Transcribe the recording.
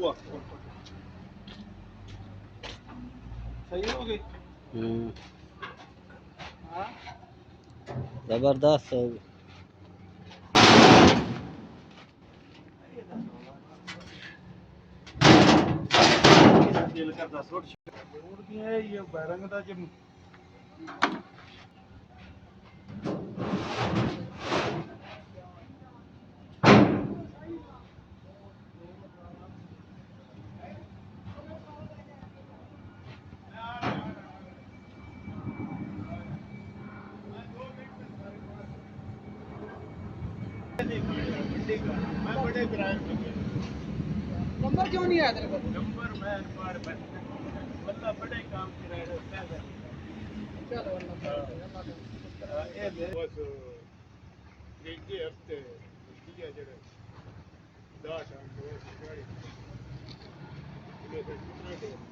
हुआ सही हो गई। हाँ जबरदस्त हो गई। दिल करता सुट उड़ दिया ये बैरंग दा जिम मैं बड़े किराए पे नंबर क्यों नहीं आया तेरे को नंबर मैं मार मतलब बड़े काम किराए पे चलो ये बस ये हफ्ते दिया जरा 10 घंटे